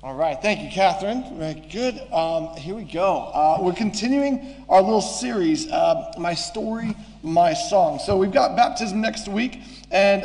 All right, thank you, Catherine. Very good. Here we go. We're continuing our little series, My Story, My Song. So we've got baptism next week, and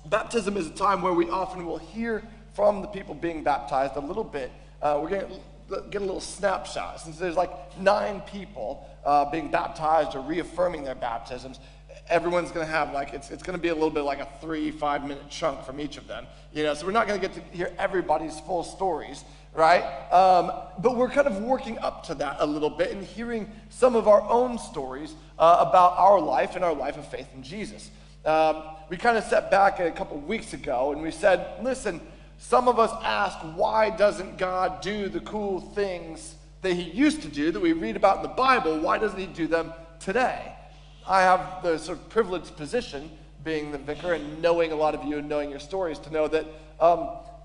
baptism is a time where we often will hear from the people being baptized a little bit. We're going to get a little snapshot. Since there's like 9 people being baptized or reaffirming their baptisms, everyone's going to have it's going to be a little bit like a 3-5 minute chunk from each of them, so we're not going to get to hear everybody's full stories, right? But we're kind of working up to that a little bit and hearing some of our own stories about our life and our life of faith in Jesus. We kind of sat back a couple weeks ago and we said, listen, some of us ask, why doesn't God do the cool things that he used to do that we read about in the Bible? Why doesn't he do them today? I have the sort of privileged position, being the vicar and knowing a lot of you and knowing your stories, to know that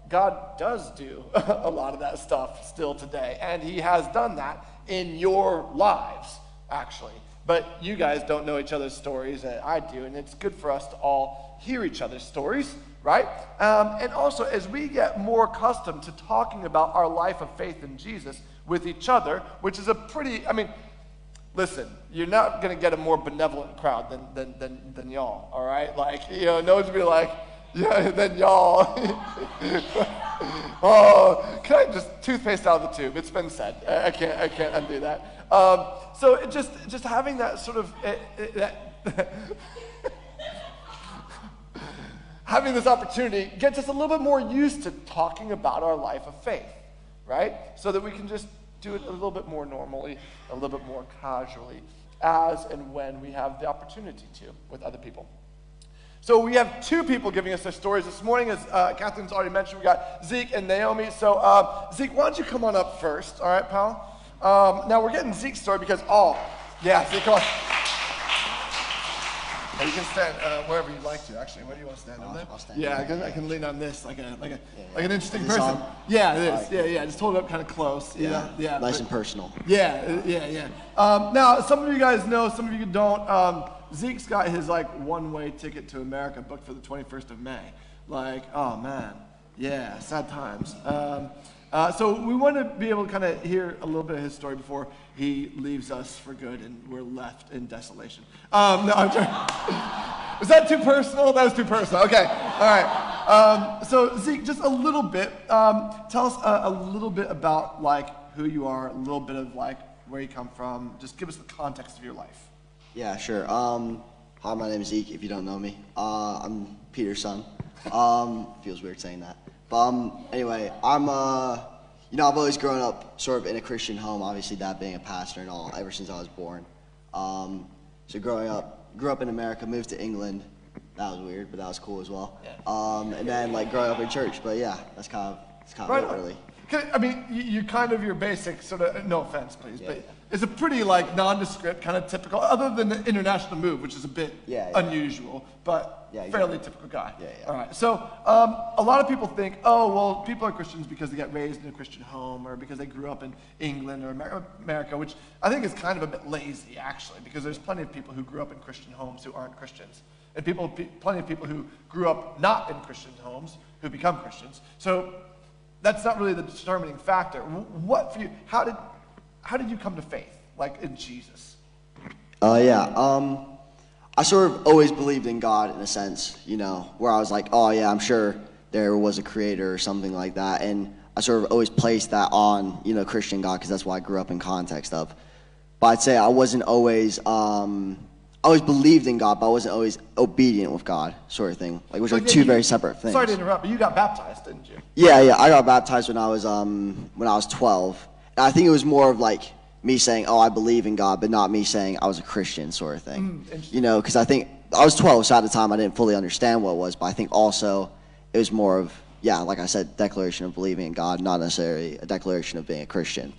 God does do a lot of that stuff still today. And he has done that in your lives, actually. But you guys don't know each other's stories, and I do, and it's good for us to all hear each other's stories, right? And also, as we get more accustomed to talking about our life of faith in Jesus with each other, which is a pretty, listen, you're not going to get a more benevolent crowd than y'all, all right? No one's going to be like, yeah, then y'all. Oh, can I just toothpaste out of the tube? It's been said. I can't undo that. So it just having that sort of, having this opportunity gets us a little bit more used to talking about our life of faith, right? So that we can just do it a little bit more normally, a little bit more casually, as and when we have the opportunity to with other people. So we have 2 people giving us their stories this morning. As Catherine's already mentioned, we got Zeke and Naomi. So Zeke, why don't you come on up first, all right, pal? Now we're getting Zeke's story because, Zeke, come on. You can stand wherever you'd like to. Actually, where do you want to stand? Over there? I'll stand. Yeah, I can lean on this like an interesting person. On? Yeah, it is. Right. Yeah. Just hold it up kind of close. Yeah. Nice and personal. Yeah. Now, some of you guys know, some of you don't. Zeke's got his one-way ticket to America booked for the 21st of May. Oh man, yeah, sad times. So we want to be able to kind of hear a little bit of his story before he leaves us for good and we're left in desolation. No, I'm joking. Was that too personal? That was too personal. Okay, all right. So Zeke, just a little bit. Tell us a little bit about who you are, a little bit of where you come from. Just give us the context of your life. Yeah, sure. Hi, my name is Zeke. If you don't know me, I'm Peter's son. Feels weird saying that. But anyway, I've always grown up sort of in a Christian home, obviously Dad being a pastor and all, ever since I was born. So grew up in America, moved to England. That was weird, but that was cool as well. Yeah. And then growing up in church, but yeah, that's kind of right, it really. You kind of your basic sort of, no offense please, but it's a pretty nondescript, kind of typical, other than the international move, which is a bit unusual, but fairly typical guy. Yeah. All right, so a lot of people think, people are Christians because they get raised in a Christian home or because they grew up in England or America, which I think is kind of a bit lazy, actually, because there's plenty of people who grew up in Christian homes who aren't Christians, and plenty of people who grew up not in Christian homes who become Christians. So that's not really the determining factor. What for you? How did you come to faith, in Jesus? I sort of always believed in God in a sense, where I was I'm sure there was a creator or something like that, and I sort of always placed that on, Christian God, because that's what I grew up in context of. But I'd say I wasn't always, I always believed in God, but I wasn't always obedient with God, sort of thing, which are 2 very separate things. Sorry to interrupt, but you got baptized, didn't you? Yeah, I got baptized when I was 12. And I think it was more of me saying, I believe in God, but not me saying I was a Christian, sort of thing. Because I think I was 12, so at the time I didn't fully understand what it was, but I think also it was more of, like I said, declaration of believing in God, not necessarily a declaration of being a Christian.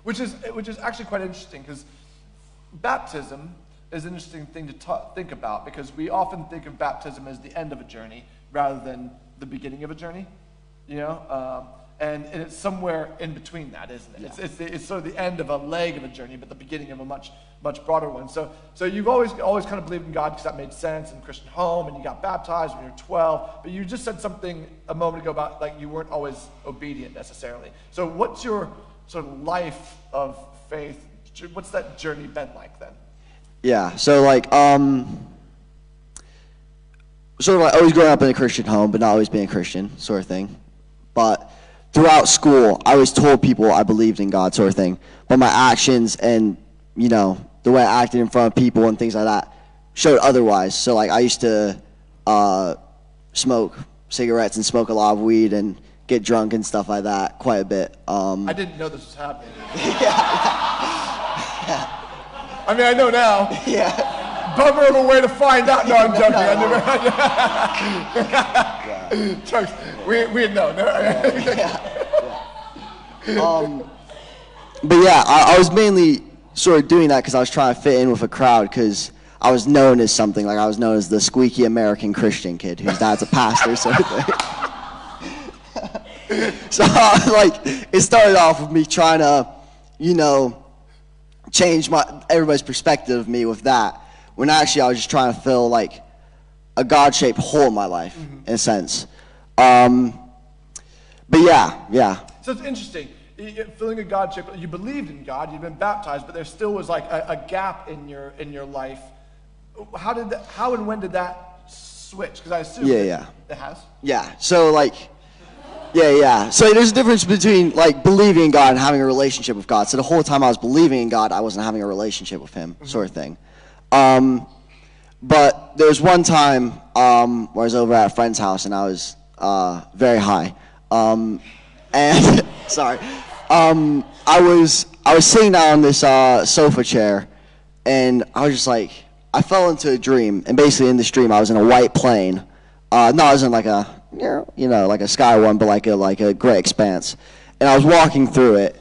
Which is actually quite interesting, because baptism is an interesting thing to think about, because we often think of baptism as the end of a journey rather than the beginning of a journey, and it's somewhere in between that, isn't it? Yeah. It's sort of the end of a leg of a journey, but the beginning of a much much broader one. So you've always kind of believed in God because that made sense in a Christian home, and you got baptized when you were 12. But you just said something a moment ago about like you weren't always obedient necessarily. So what's your sort of life of faith? What's that journey been like then? Yeah. So like sort of like always growing up in a Christian home, but not always being a Christian, sort of thing. But throughout school, I always told people I believed in God, sort of thing. But my actions and, you know, the way I acted in front of people and things like that showed otherwise. So, like, I used to smoke cigarettes and smoke a lot of weed and get drunk and stuff like that quite a bit. I didn't know this was happening. Yeah. I mean, I know now. Yeah. Bummer of a way to find out. No, I'm joking. I never. Jokes. We know. No. But yeah, I was mainly sort of doing that because I was trying to fit in with a crowd because I was known as something. Like I was known as the squeaky American Christian kid whose dad's a pastor, sort of thing. So like it started off with me trying to, you know, change everybody's perspective of me with that. When actually I was just trying to fill like a God-shaped hole in my life, in a sense. But yeah. So it's interesting. Filling a God-shaped, you believed in God, you'd been baptized, but there still was like a gap in your life. How and when did that switch? Because I assume it has. Yeah. So like, yeah. So there's a difference between like believing in God and having a relationship with God. So the whole time I was believing in God, I wasn't having a relationship with Him, sort of thing. But there was one time where I was over at a friend's house and I was very high. And sorry, I was sitting down on this sofa chair, and I was just like, I fell into a dream, and basically in this dream I was in a white plane. No, I wasn't like a like a sky one, but like a gray expanse, and I was walking through it,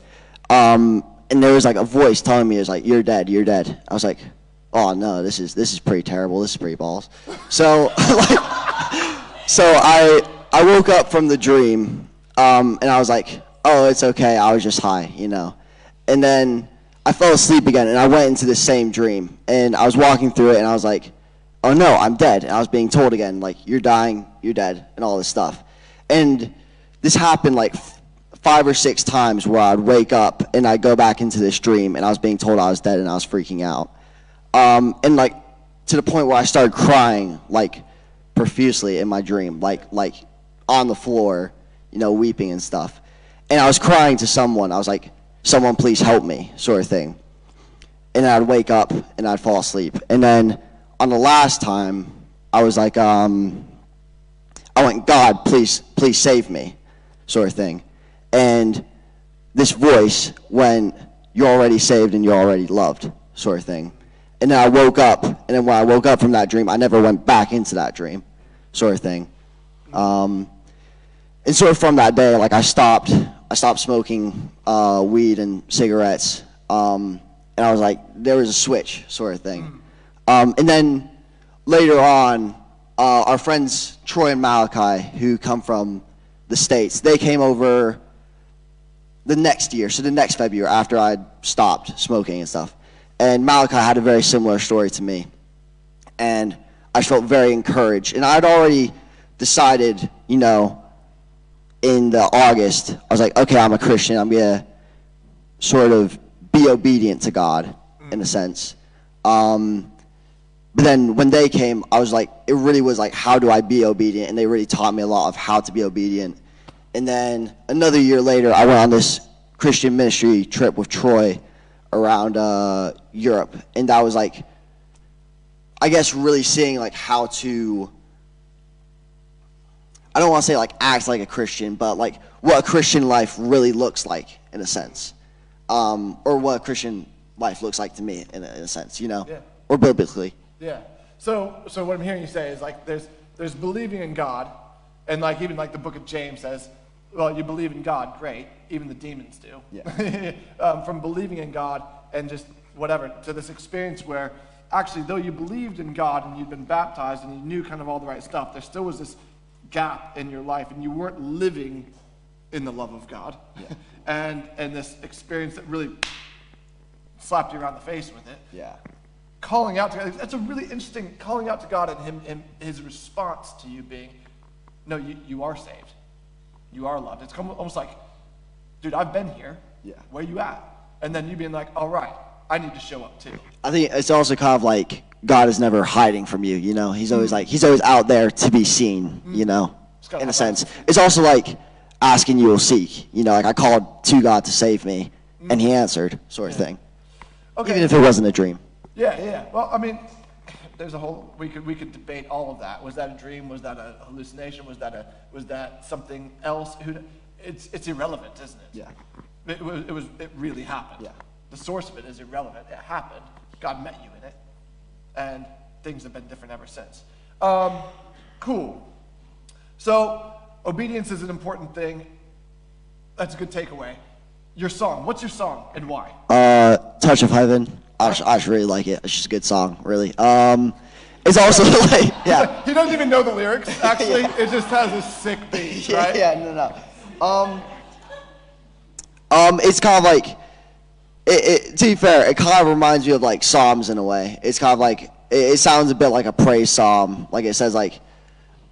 and there was like a voice telling me, it was like, you're dead. I was like, oh no, this is pretty terrible. This is pretty balls. So I woke up from the dream, and I was like, oh, it's okay. I was just high, you know. And then I fell asleep again, and I went into the same dream, and I was walking through it, and I was like, oh no, I'm dead. And I was being told again, like, you're dying, you're dead, and all this stuff. And this happened like 5 or 6 times where I'd wake up and I'd go back into this dream, and I was being told I was dead, and I was freaking out. And like to the point where I started crying like profusely in my dream, like on the floor, you know, weeping and stuff. And I was crying to someone. I was like, someone please help me, sort of thing. And then I'd wake up and I'd fall asleep. And then on the last time, I was like, I went, God, please save me, sort of thing. And this voice went, you're already saved and you're already loved, sort of thing. And then I woke up, and then when I woke up from that dream, I never went back into that dream, sort of thing. And sort of from that day, like I stopped smoking weed and cigarettes, and I was like, there was a switch, sort of thing. And then later on, our friends Troy and Malachi, who come from the States, they came over the next year, so the next February after I'd stopped smoking and stuff. And Malachi had a very similar story to me. And I felt very encouraged. And I'd already decided, you know, in the August, I was like, okay, I'm a Christian. I'm going to sort of be obedient to God, in a sense. But then when they came, I was like, it really was like, how do I be obedient? And they really taught me a lot of how to be obedient. And then another year later, I went on this Christian ministry trip with Troy around Europe, and that was like, I guess, really seeing like how to, I don't want to say like act like a Christian, but like what a Christian life really looks like, in a sense, or what a Christian life looks like to me in a sense, you know, or biblically. Yeah. So what I'm hearing you say is like there's believing in God, and like even like the book of James says, well, you believe in God, great. Even the demons do. Yeah. From believing in God and just whatever to this experience where actually, though you believed in God and you'd been baptized and you knew kind of all the right stuff, there still was this gap in your life, and you weren't living in the love of God. Yeah. and this experience that really slapped you around the face with it. Yeah. Calling out to God, that's a really interesting, calling out to God and his response to you being, no, you are saved. You are loved. It's almost like, dude, I've been here. Yeah. Where you at? And then you being like, all right, I need to show up too. I think it's also kind of like God is never hiding from you, you know? He's always he's always out there to be seen, you know, in a sense. It's also like asking you will seek, you know, like I called to God to save me and he answered sort of thing. Okay. Even if it wasn't a dream. Yeah. Well, I mean, there's a whole, we could debate all of that. Was that a dream? Was that a hallucination? Was that something else? It's irrelevant, isn't it? Yeah. It really happened. Yeah. The source of it is irrelevant. It happened. God met you in it. And things have been different ever since. Cool. So, obedience is an important thing. That's a good takeaway. Your song. What's your song and why? Touch of Heaven. I just really like it. It's just a good song, really. It's also like, yeah. He doesn't even know the lyrics, actually. Yeah. It just has a sick beat, right? No. It's kind of like, to be fair, it kind of reminds me of like Psalms in a way. It's kind of like, it sounds a bit like a praise psalm. Like it says like,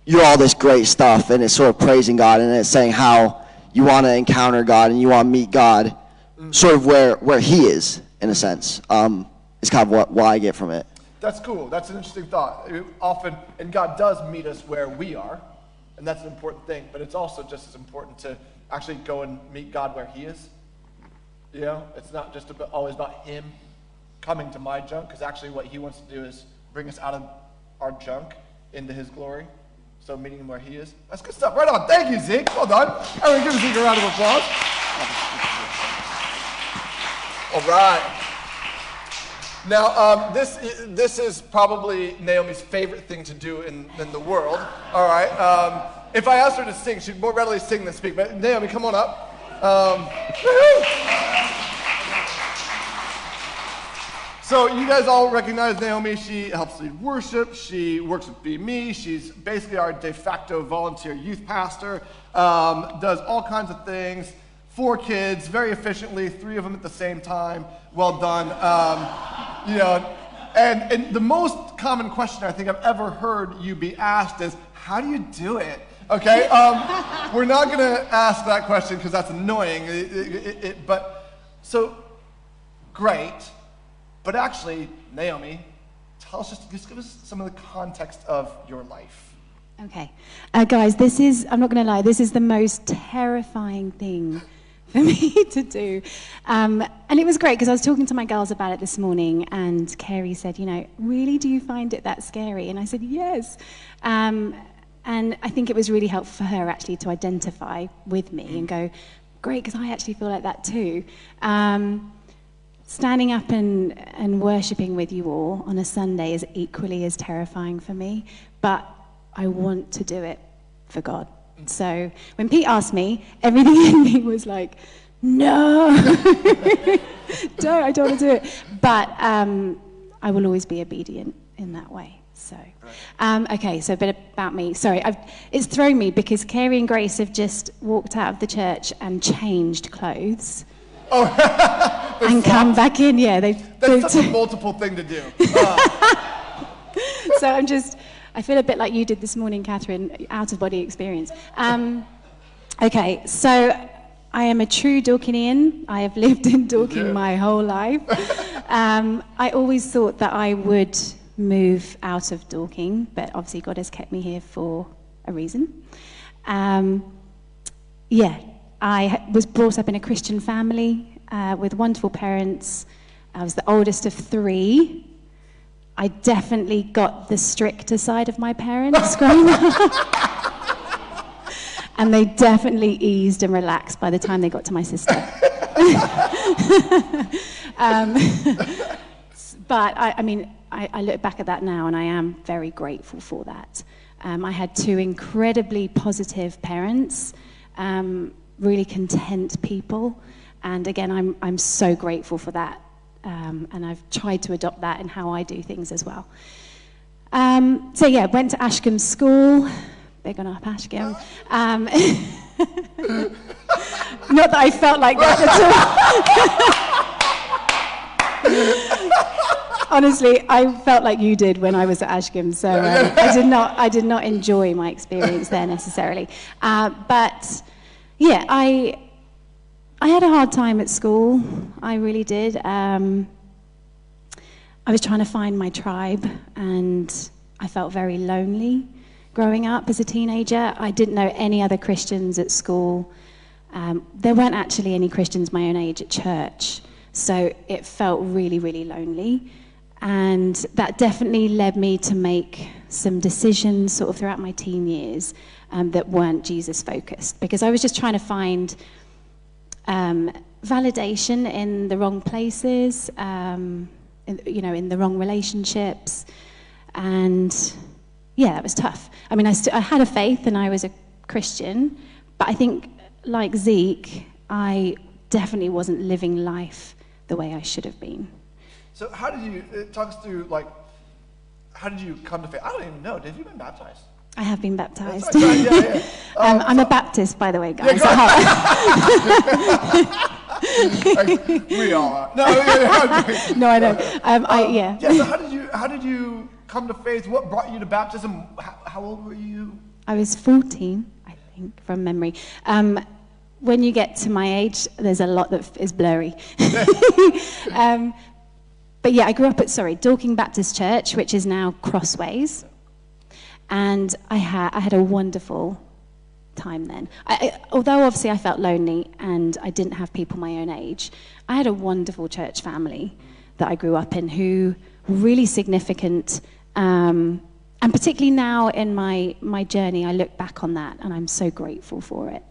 you're all this great stuff, and it's sort of praising God, and it's saying how you want to encounter God and you want to meet God sort of where he is, in a sense. It's kind of what I get from it. That's cool. That's an interesting thought. Often, and God does meet us where we are, and that's an important thing, but it's also just as important to actually go and meet God where he is. You know, it's not just always about him coming to my junk, because actually what he wants to do is bring us out of our junk into his glory. So meeting him where he is. That's good stuff. Right on. Thank you, Zeke. Well done. Everyone give Zeke a round of applause. All right. Now, this is probably Naomi's favorite thing to do in the world. All right. If I asked her to sing, she'd more readily sing than speak. But Naomi, come on up. So you guys all recognize Naomi. She helps lead worship. She works with Be Me. She's basically our de facto volunteer youth pastor. Does all kinds of things. 4 kids, very efficiently, 3 of them at the same time. Well done. You know, and the most common question I think I've ever heard you be asked is, how do you do it? Okay, we're not going to ask that question because that's annoying. But so great. But actually, Naomi, tell us, just give us some of the context of your life. Okay. Guys, I'm not going to lie, this is the most terrifying thing for me to do. And it was great because I was talking to my girls about it this morning, and Carrie said, really, do you find it that scary? And I said, yes. And I think it was really helpful for her actually to identify with me and go, great, because I actually feel like that too. Standing up and worshipping with you all on a Sunday is equally as terrifying for me, but I want to do it for God. So when Pete asked me, everything in me was like, no, I don't want to do it. But I will always be obedient in that way. So, okay, so a bit about me. Sorry, it's thrown me because Carrie and Grace have just walked out of the church and changed clothes. Oh, and come back in. Yeah, that's such a multiple thing to do. So I feel a bit like you did this morning, Catherine, out-of-body experience. Okay, so I am a true Dorkinian. I have lived in Dorking my whole life. I always thought that I would move out of Dorking, but obviously God has kept me here for a reason. I was brought up in a Christian family with wonderful parents. I was the oldest of 3. I definitely got the stricter side of my parents growing up. And they definitely eased and relaxed by the time they got to my sister. But I look back at that now and I am very grateful for that. I had 2 incredibly positive parents, really content people. And again, I'm so grateful for that. And I've tried to adopt that in how I do things as well. Went to Ashcombe School. Big on up Ashcombe. Not that I felt like that at all. Honestly, I felt like you did when I was at Ashcombe, so I did not enjoy my experience there necessarily. But yeah, I had a hard time at school. I really did. I was trying to find my tribe, and I felt very lonely growing up as a teenager. I didn't know any other Christians at school. There weren't actually any Christians my own age at church, so it felt really, really lonely. And that definitely led me to make some decisions sort of throughout my teen years that weren't Jesus focused, because I was just trying to find validation in the wrong places, in the wrong relationships. And yeah, that was tough. I mean, I had a faith and I was a Christian, but I think, like Zeke, I definitely wasn't living life the way I should have been. So how did you, talk us through, how did you come to faith? I don't even know. Have you been baptized? I have been baptized. Right. Yeah. I'm a Baptist, by the way, guys. We all are. No, No, I know. Yeah, so how did you come to faith? What brought you to baptism? How old were you? I was 14, I think, from memory. When you get to my age, there's a lot that is blurry. But yeah, I grew up at, Dorking Baptist Church, which is now Crossways. And I had a wonderful time then. Although obviously I felt lonely and I didn't have people my own age, I had a wonderful church family that I grew up in who were really significant. And particularly now in my journey, I look back on that and I'm so grateful for it.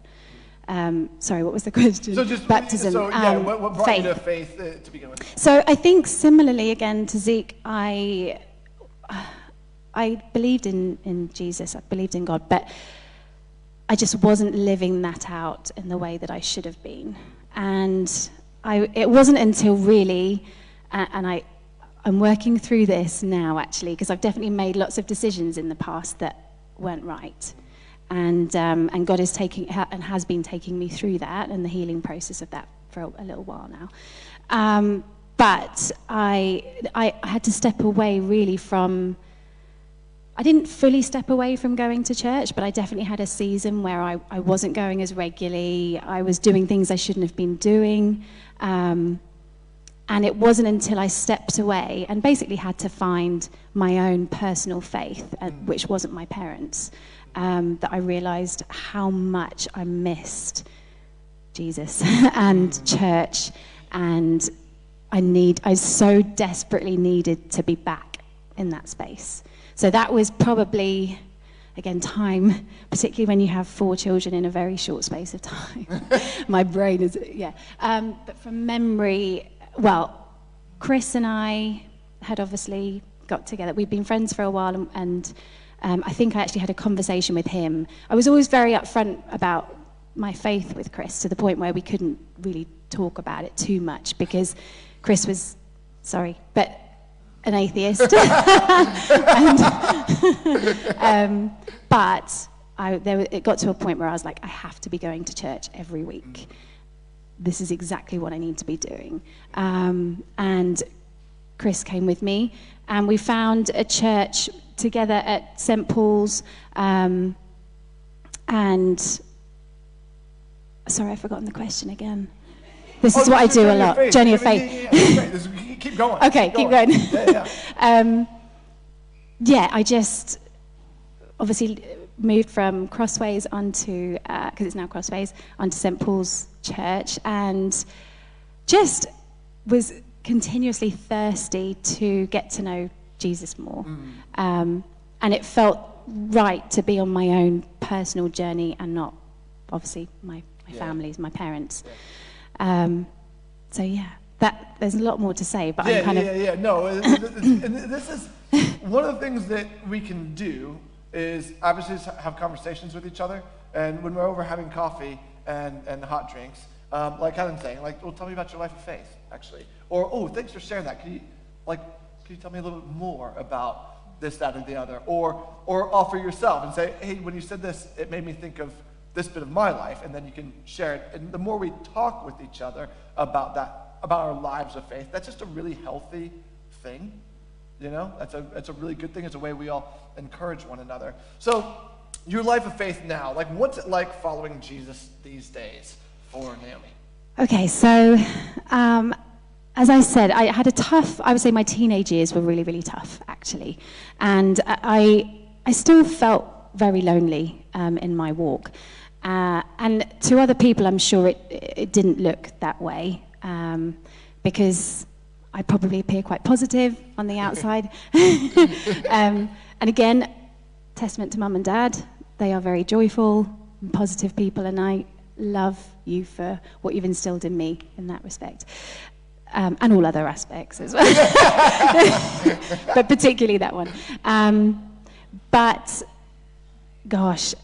Sorry, what was the question? So just baptism. What brought faith. you to faith to begin with? So I think similarly again to Zeke, I believed in Jesus, I believed in God, but I just wasn't living that out in the way that I should have been. And it wasn't until really, and I'm working through this now actually, because I've definitely made lots of decisions in the past that weren't right. And God is has been taking me through that and the healing process of that for a little while now. But I had to step away really from, I didn't fully step away from going to church, but I definitely had a season where I wasn't going as regularly. I was doing things I shouldn't have been doing. And it wasn't until I stepped away and basically had to find my own personal faith, which wasn't my parents', that I realized how much I missed Jesus and church, and I so desperately needed to be back in that space. So that was probably, again, time, particularly when you have 4 children in a very short space of time. My brain is, but from memory, well, Chris and I had obviously got together. We'd been friends for a while, and I think I actually had a conversation with him. I was always very upfront about my faith with Chris, to the point where we couldn't really talk about it too much, because Chris was, an atheist. But it got to a point where I was like, I have to be going to church every week. This is exactly what I need to be doing. And Chris came with me, and we found a church together at St. Paul's. And sorry, I've forgotten the question again. This is what I do a lot. Journey of faith. Keep going. Okay, keep going. Yeah. I just obviously moved from Crossways onto, because it's now Crossways, onto St. Paul's Church, and just was continuously thirsty to get to know Jesus more. And it felt right to be on my own personal journey and not, obviously, my family's, my parents. There's a lot more to say, but I'm kind of... No, and this is one of the things that we can do is obviously have conversations with each other, and when we're over having coffee and hot drinks, like Helen's saying, well, tell me about your life of faith, actually. Or, oh, thanks for sharing that. Can you tell me a little bit more about this, that, or the other? Or offer yourself and say, hey, when you said this, it made me think of this bit of my life, and then you can share it. And the more we talk with each other about that about our lives of faith, that's just a really healthy thing. You know, that's a really good thing. It's a way we all encourage one another. So, your life of faith now, like what's it like following Jesus these days for Naomi? Okay, so as I said, I had I would say my teenage years were really, really tough, actually. And I still felt very lonely in my walk. And to other people, I'm sure it didn't look that way, because I probably appear quite positive on the outside. And again, testament to mum and dad. They are very joyful and positive people, and I love you for what you've instilled in me in that respect. And all other aspects as well. But particularly that one. But, gosh,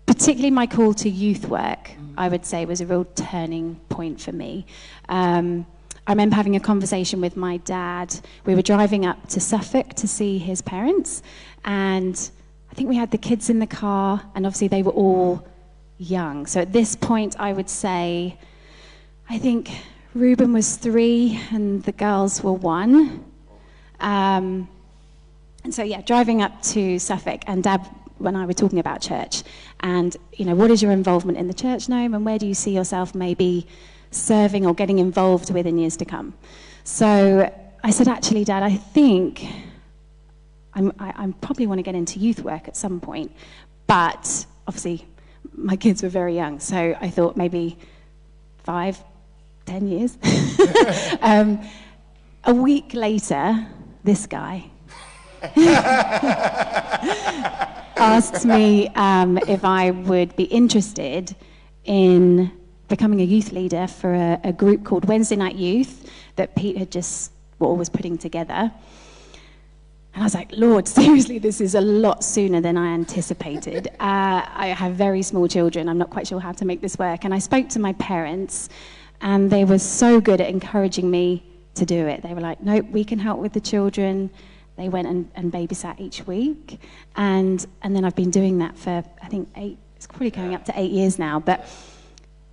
particularly my call to youth work, I would say, was a real turning point for me. I remember having a conversation with my dad. We were driving up to Suffolk to see his parents, and I think we had the kids in the car, and obviously they were all young. So at this point, I would say, I think Reuben was 3 and the girls were 1. And so, yeah, driving up to Suffolk, and Dad and I were talking about church. And, you know, what is your involvement in the church, Naomi, and where do you see yourself maybe serving or getting involved with in years to come? So I said, actually, Dad, I think I probably want to get into youth work at some point. But obviously, my kids were very young, so I thought maybe 5, 10 years. A week later, this guy asked me if I would be interested in becoming a youth leader for a group called Wednesday Night Youth that Pete had just was putting together. And I was like, Lord, seriously, this is a lot sooner than I anticipated. I have very small children. I'm not quite sure how to make this work. And I spoke to my parents, and they were so good at encouraging me to do it. They were like, nope, we can help with the children. They went and babysat each week. And then I've been doing that for, I think, it's probably going up to 8 years now. But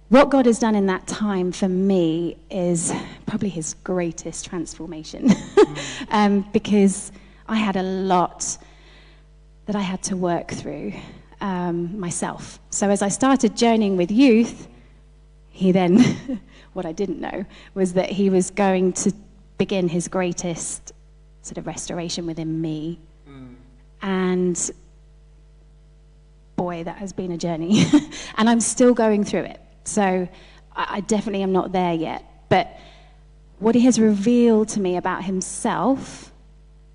what God has done in that time for me is probably his greatest transformation. Because I had a lot that I had to work through myself. So as I started journeying with youth, he then, what I didn't know, was that he was going to begin his greatest sort of restoration within me. And boy, that has been a journey. And I'm still going through it. So I definitely am not there yet. But what he has revealed to me about himself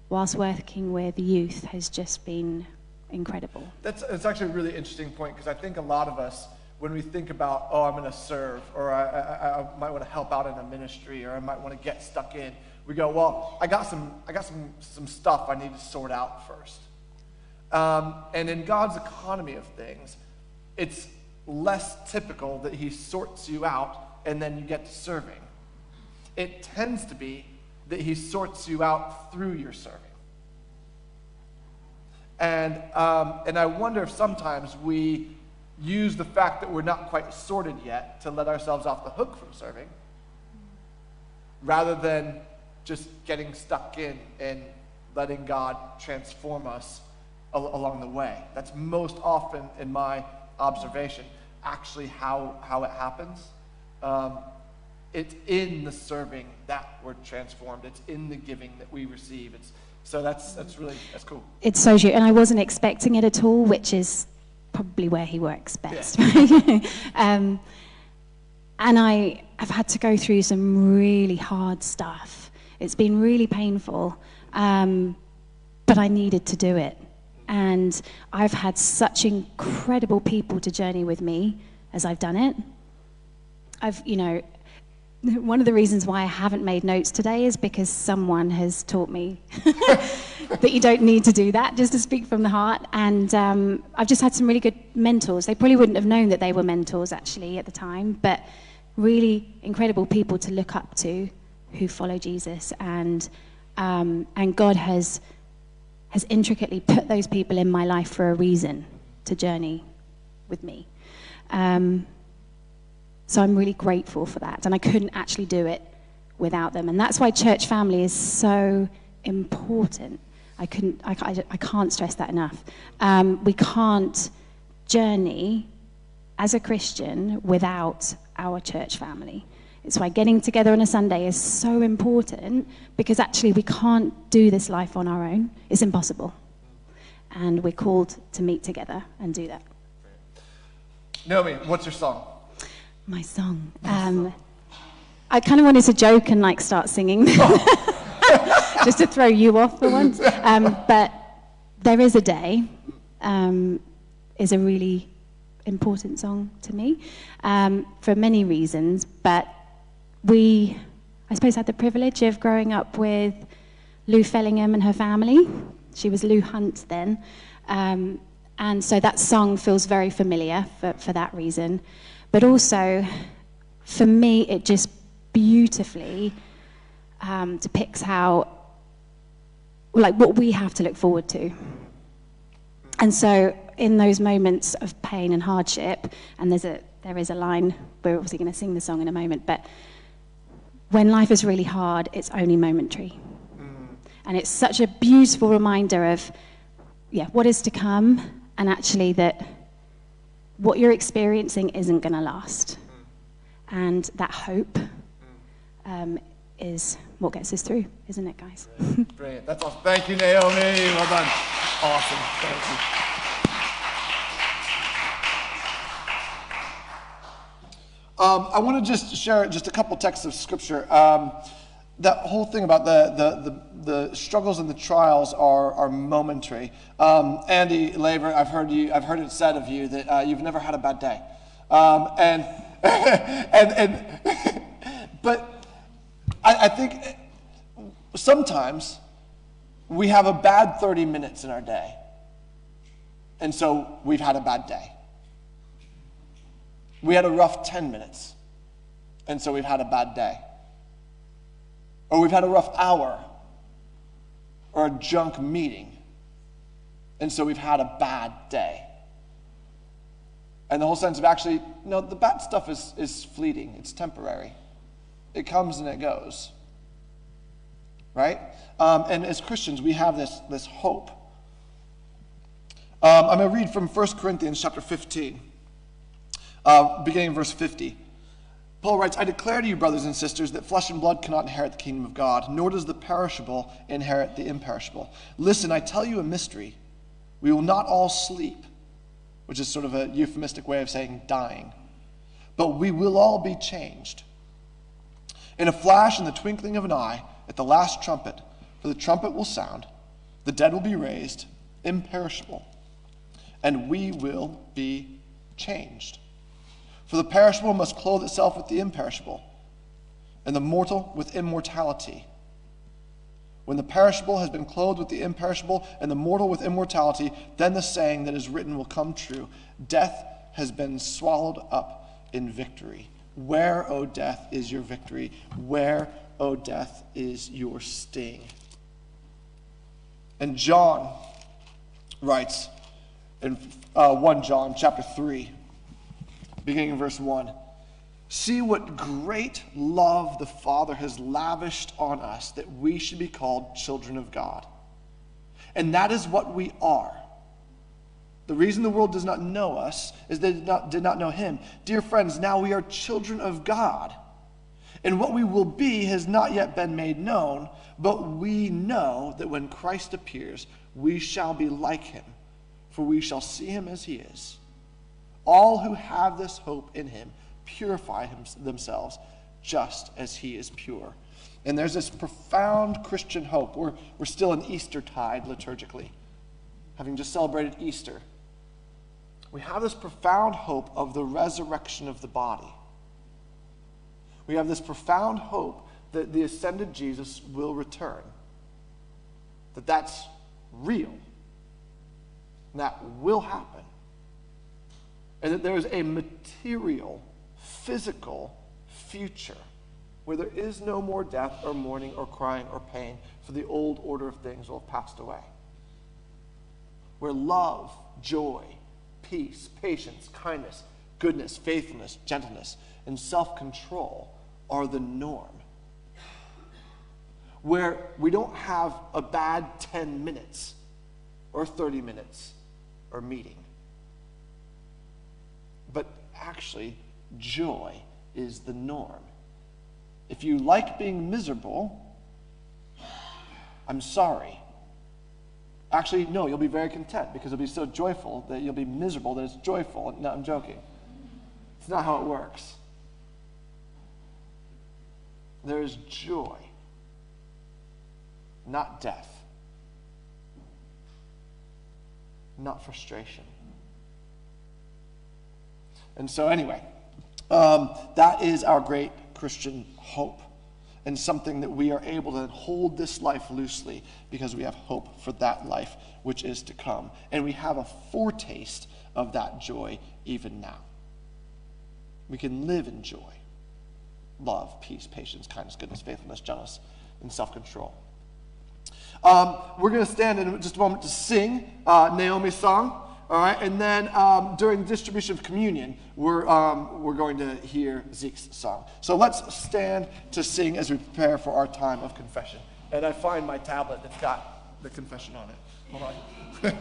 whilst working with youth has just been incredible. It's actually a really interesting point, because I think a lot of us, when we think about, I'm going to serve, or I might want to help out in a ministry, or I might want to get stuck in, we go, well, I got some stuff I need to sort out first. And in God's economy of things, it's less typical that he sorts you out and then you get to serving. It tends to be that he sorts you out through your serving. And I wonder if sometimes we use the fact that we're not quite sorted yet to let ourselves off the hook from serving, rather than just getting stuck in and letting God transform us along the way. That's most often, in my observation, actually how it happens. It's in the serving that we're transformed. It's in the giving that we receive. So that's cool. It's so true, and I wasn't expecting it at all, which is probably where he works best. Yeah. And I have had to go through some really hard stuff. It's been really painful, but I needed to do it. And I've had such incredible people to journey with me as I've done it. One of the reasons why I haven't made notes today is because someone has taught me that you don't need to do that, just to speak from the heart. And I've just had some really good mentors. They probably wouldn't have known that they were mentors, actually, at the time, but really incredible people to look up to who follow Jesus. And God has intricately put those people in my life for a reason to journey with me. So I'm really grateful for that. And I couldn't actually do it without them. And that's why church family is so important. I can't stress that enough. We can't journey as a Christian without our church family. It's why getting together on a Sunday is so important, because actually we can't do this life on our own. It's impossible. And we're called to meet together and do that. Naomi, what's your song? My song. I kind of wanted to joke and like start singing, just to throw you off for once. But There Is a Day is a really important song to me for many reasons. But we, I suppose, had the privilege of growing up with Lou Fellingham and her family. She was Lou Hunt then. And so that song feels very familiar for that reason. But also, for me, it just beautifully depicts how, like, what we have to look forward to. And so in those moments of pain and hardship, and there is a line, we're obviously going to sing the song in a moment, but when life is really hard, it's only momentary. And it's such a beautiful reminder of, what is to come, and actually that what you're experiencing isn't going to last. And that hope is what gets us through, isn't it, guys? Brilliant. That's awesome. Thank you, Naomi. Well done. Awesome. Thank you. I want to just share just a couple texts of scripture. That whole thing about the struggles and the trials are momentary. Andy Laver, I've heard it said of you that you've never had a bad day, but I think sometimes we have a bad 30 minutes in our day, and so we've had a bad day. We had a rough 10 minutes, and so we've had a bad day. Or we've had a rough hour, or a junk meeting, and so we've had a bad day. And the whole sense of actually, the bad stuff is fleeting. It's temporary. It comes and it goes. Right? And as Christians, we have this hope. I'm going to read from 1 Corinthians chapter 15, beginning in verse 50. Paul writes, I declare to you, brothers and sisters, that flesh and blood cannot inherit the kingdom of God, nor does the perishable inherit the imperishable. Listen, I tell you a mystery. We will not all sleep, which is sort of a euphemistic way of saying dying, but we will all be changed. In a flash, in the twinkling of an eye, at the last trumpet, for the trumpet will sound, the dead will be raised, imperishable, and we will be changed. For the perishable must clothe itself with the imperishable, and the mortal with immortality. When the perishable has been clothed with the imperishable, and the mortal with immortality, then the saying that is written will come true. Death has been swallowed up in victory. Where, O death, is your victory? Where, O death, is your sting? And John writes in 1 John chapter 3, beginning in verse 1, see what great love the Father has lavished on us, that we should be called children of God. And that is what we are. The reason the world does not know us is they did not know him. Dear friends, now we are children of God. And what we will be has not yet been made known, but we know that when Christ appears, we shall be like him, for we shall see him as he is. All who have this hope in him purify themselves just as he is pure. And there's this profound Christian hope. We're still in Eastertide liturgically, having just celebrated Easter. We have this profound hope of the resurrection of the body. We have this profound hope that the ascended Jesus will return. That's real. And that will happen. And that there is a material, physical future where there is no more death or mourning or crying or pain, for the old order of things will have passed away. Where love, joy, peace, patience, kindness, goodness, faithfulness, gentleness, and self-control are the norm. where we don't have a bad 10 minutes or 30 minutes or meeting. But actually, joy is the norm. If you like being miserable, I'm sorry. Actually, no, you'll be very content because you'll be so joyful that you'll be miserable that it's joyful. No, I'm joking. It's not how it works. There is joy, not death, not frustration. And so anyway, that is our great Christian hope, and something that we are able to hold this life loosely because we have hope for that life which is to come. And we have a foretaste of that joy even now. We can live in joy, love, peace, patience, kindness, goodness, faithfulness, gentleness, and self-control. We're going to stand in just a moment to sing Naomi's song. All right, and then during distribution of communion, we're going to hear Zeke's song. So let's stand to sing as we prepare for our time of confession. And I find my tablet that's got the confession on it. Hold on.